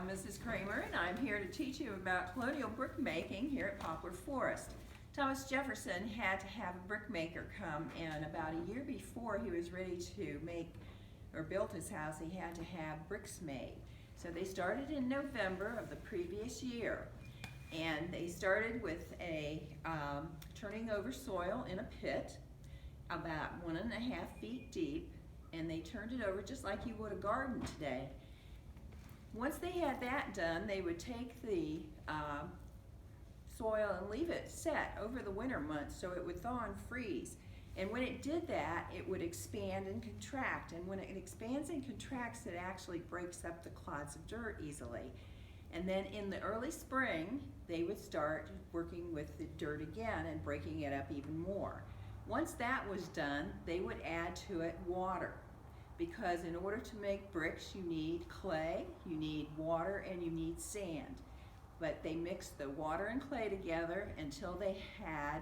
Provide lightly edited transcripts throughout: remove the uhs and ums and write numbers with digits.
Mrs. Kramer, and I'm here to teach you about colonial brick making here at Poplar Forest. Thomas Jefferson had to have a brickmaker come, and about a year before he was ready to make or build his house, he had to have bricks made. So they started in November of the previous year, and they started with a turning over soil in a pit about 1.5 feet deep, and they turned it over just like you would a garden today. Once they had that done, they would take the soil and leave it set over the winter months so it would thaw and freeze. And when it did that, it would expand and contract. And when it expands and contracts, it actually breaks up the clods of dirt easily. And then in the early spring, they would start working with the dirt again and breaking it up even more. Once that was done, they would add to it water, because in order to make bricks, you need clay, you need water, and you need sand. But they mixed the water and clay together until they had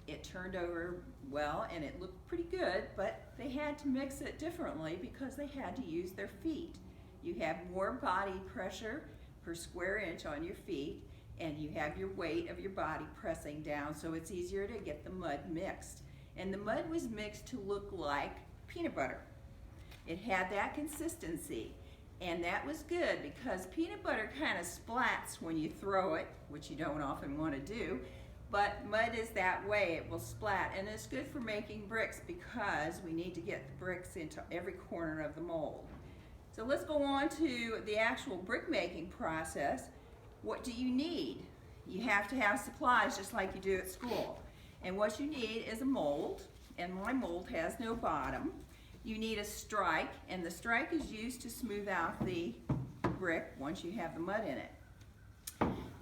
it turned over well, and it looked pretty good, but they had to mix it differently because they had to use their feet. You have more body pressure per square inch on your feet, and you have your weight of your body pressing down, so it's easier to get the mud mixed. And the mud was mixed to look like peanut butter. It had that consistency, and that was good because peanut butter kind of splats when you throw it, which you don't often want to do, but mud is that way, it will splat, and it's good for making bricks because we need to get the bricks into every corner of the mold. So let's go on to the actual brick making process. What do you need? You have to have supplies just like you do at school. And what you need is a mold, and my mold has no bottom. You need a strike, and the strike is used to smooth out the brick once you have the mud in it.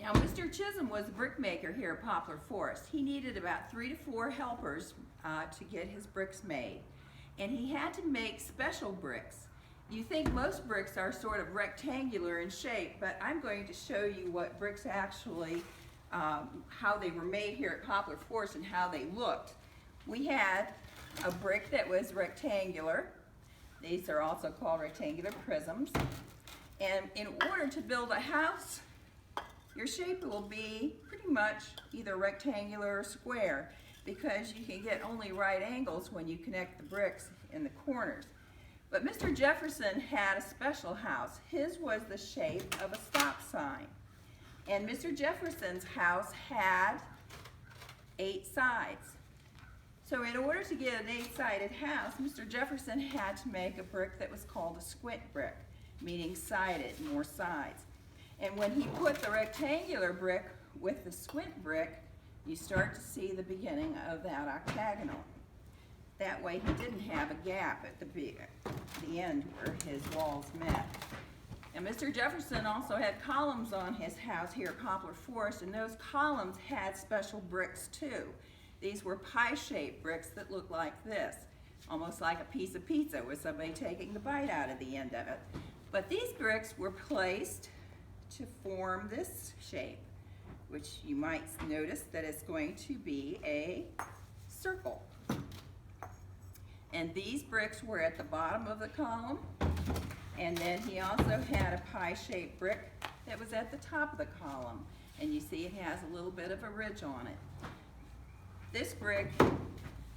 Now, Mr. Chisholm was a brick maker here at Poplar Forest. He needed about 3 to 4 helpers to get his bricks made. And he had to make special bricks. You think most bricks are sort of rectangular in shape, but I'm going to show you what bricks actually, how they were made here at Poplar Forest and how they looked. We had a brick that was rectangular. These are also called rectangular prisms. And in order to build a house, your shape will be pretty much either rectangular or square, because you can get only right angles when you connect the bricks in the corners. But Mr. Jefferson had a special house. His was the shape of a stop sign. And Mr. Jefferson's house had 8 sides. So in order to get an 8-sided house, Mr. Jefferson had to make a brick that was called a squint brick, meaning sided, more sides. And when he put the rectangular brick with the squint brick, you start to see the beginning of that octagonal. That way he didn't have a gap at the end where his walls met. And Mr. Jefferson also had columns on his house here at Poplar Forest, and those columns had special bricks too. These were pie-shaped bricks that looked like this, almost like a piece of pizza with somebody taking the bite out of the end of it. But these bricks were placed to form this shape, which you might notice that it's going to be a circle. And these bricks were at the bottom of the column, and then he also had a pie-shaped brick that was at the top of the column, and you see it has a little bit of a ridge on it. This brick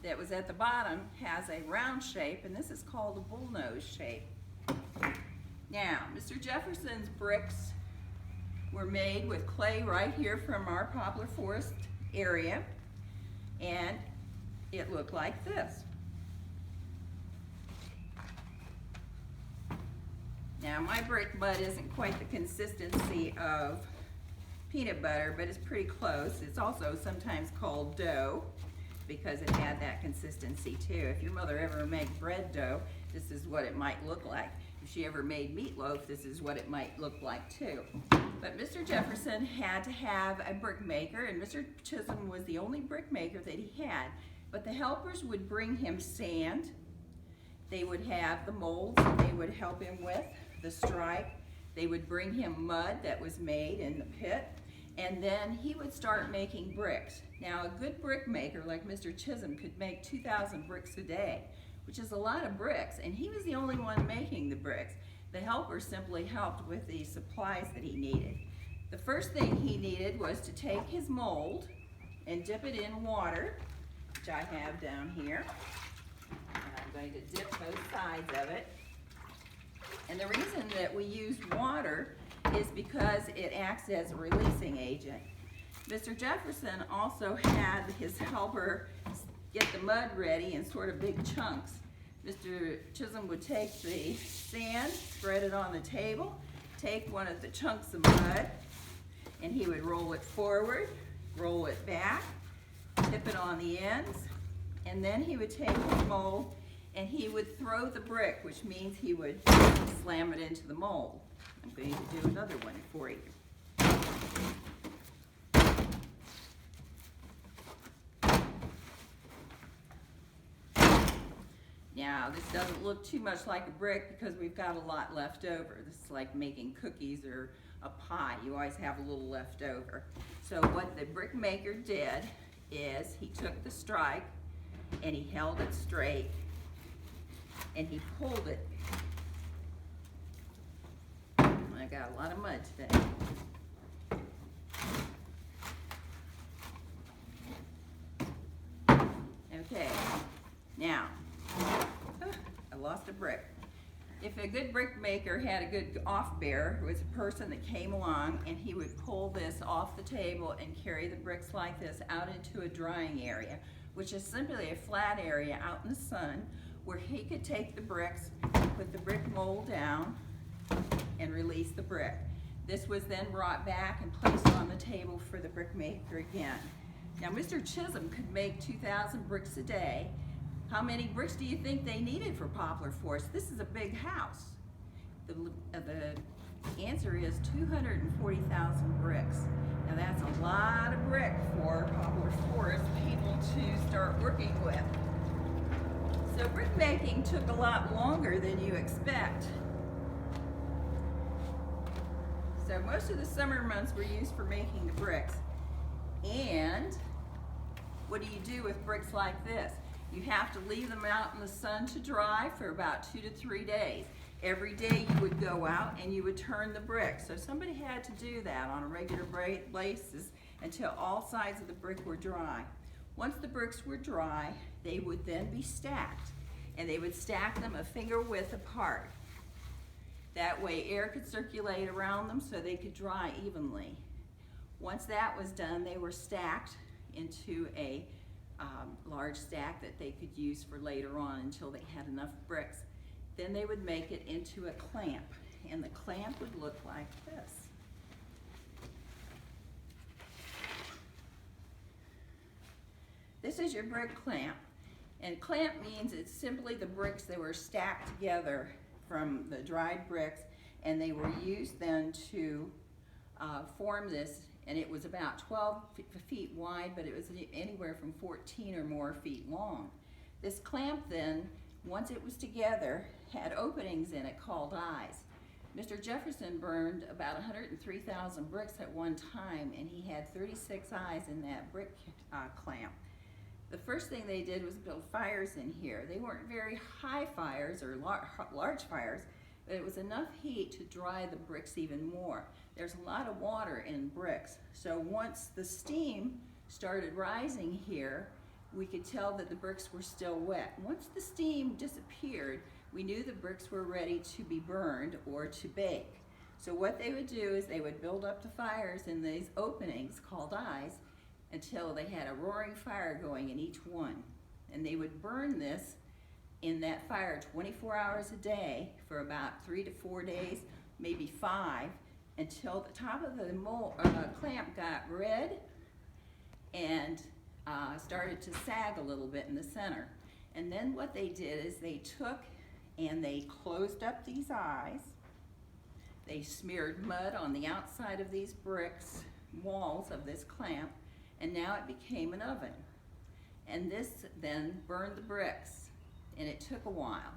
that was at the bottom has a round shape, and this is called a bullnose shape. Now, Mr. Jefferson's bricks were made with clay right here from our Poplar Forest area, and it looked like this. Now, my brick mud isn't quite the consistency of peanut butter, but it's pretty close. It's also sometimes called dough because it had that consistency too. If your mother ever made bread dough, this is what it might look like. If she ever made meatloaf, this is what it might look like too. But Mr. Jefferson had to have a brick maker, and Mr. Chisholm was the only brick maker that he had. But the helpers would bring him sand. They would have the molds that they would help him with, the strike. They would bring him mud that was made in the pit, and then he would start making bricks. Now, a good brick maker like Mr. Chisholm could make 2,000 bricks a day, which is a lot of bricks, and he was the only one making the bricks. The helper simply helped with the supplies that he needed. The first thing he needed was to take his mold and dip it in water, which I have down here. And I'm going to dip both sides of it. And the reason that we use water is because it acts as a releasing agent. Mr. Jefferson also had his helper get the mud ready in sort of big chunks. Mr. Chisholm would take the sand, spread it on the table, take one of the chunks of mud, and he would roll it forward, roll it back, tip it on the ends, and then he would take his mold and he would throw the brick, which means he would slam it into the mold. I'm going to do another one for you. Now, this doesn't look too much like a brick because we've got a lot left over. This is like making cookies or a pie. You always have a little left over. So what the brick maker did is he took the strike and he held it straight and he pulled it. I got a lot of mud today. Okay, now, I lost a brick. If a good brick maker had a good off-bearer, who was a person that came along and he would pull this off the table and carry the bricks like this out into a drying area, which is simply a flat area out in the sun where he could take the bricks, put the brick mold down, and release the brick. This was then brought back and placed on the table for the brick maker again. Now, Mr. Chisholm could make 2,000 bricks a day. How many bricks do you think they needed for Poplar Forest? This is a big house. The answer is 240,000 bricks. Now that's a lot of brick for Poplar Forest people to start working with. So brick making took a lot longer than you expect. So most of the summer months were used for making the bricks. And what do you do with bricks like this? You have to leave them out in the sun to dry for about 2 to 3 days. Every day you would go out and you would turn the bricks. So somebody had to do that on a regular basis until all sides of the brick were dry. Once the bricks were dry, they would then be stacked. And they would stack them a finger width apart. That way air could circulate around them so they could dry evenly. Once that was done, they were stacked into a large stack that they could use for later on until they had enough bricks. Then they would make it into a clamp, and the clamp would look like this. This is your brick clamp, and clamp means it's simply the bricks that were stacked together from the dried bricks, and they were used then to form this. And it was about 12 feet wide, but it was anywhere from 14 or more feet long. This clamp then, once it was together, had openings in it called eyes. Mr. Jefferson burned about 103,000 bricks at one time, and he had 36 eyes in that brick clamp. The first thing they did was build fires in here. They weren't very high fires or large fires, but it was enough heat to dry the bricks even more. There's a lot of water in bricks, so once the steam started rising here, we could tell that the bricks were still wet. Once the steam disappeared, we knew the bricks were ready to be burned or to bake. So what they would do is they would build up the fires in these openings called eyes until they had a roaring fire going in each one. And they would burn this in that fire 24 hours a day for about 3 to 4 days, maybe 5, until the top of the clamp got red and started to sag a little bit in the center. And then what they did is they took and they closed up these eyes. They smeared mud on the outside of these bricks, walls of this clamp, and now it became an oven. And this then burned the bricks, and it took a while.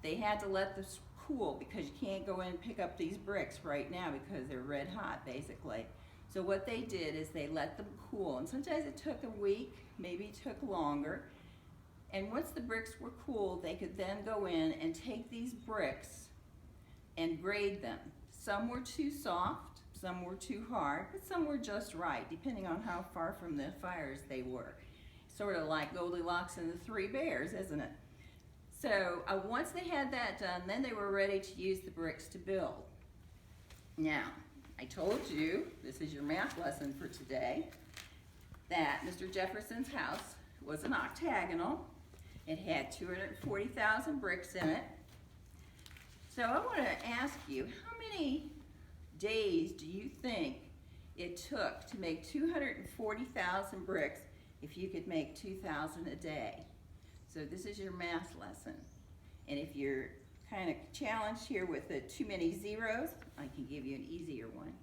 They had to let this cool because you can't go in and pick up these bricks right now because they're red hot basically. So what they did is they let them cool, and sometimes it took a week, maybe it took longer, And once the bricks were cooled, they could then go in and take these bricks and grade them. Some were too soft, some were too hard, but some were just right, depending on how far from the fires they were. Sort of like Goldilocks and the Three Bears, isn't it? So once they had that done, then they were ready to use the bricks to build. Now, I told you, this is your math lesson for today, that Mr. Jefferson's house was an octagonal. It had 240,000 bricks in it. So I want to ask you, how many days do you think it took to make 240,000 bricks if you could make 2,000 a day? So this is your math lesson. And if you're kind of challenged here with the too many zeros, I can give you an easier one.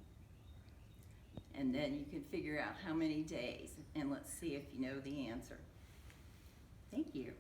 And then you can figure out how many days, and let's see if you know the answer. Thank you.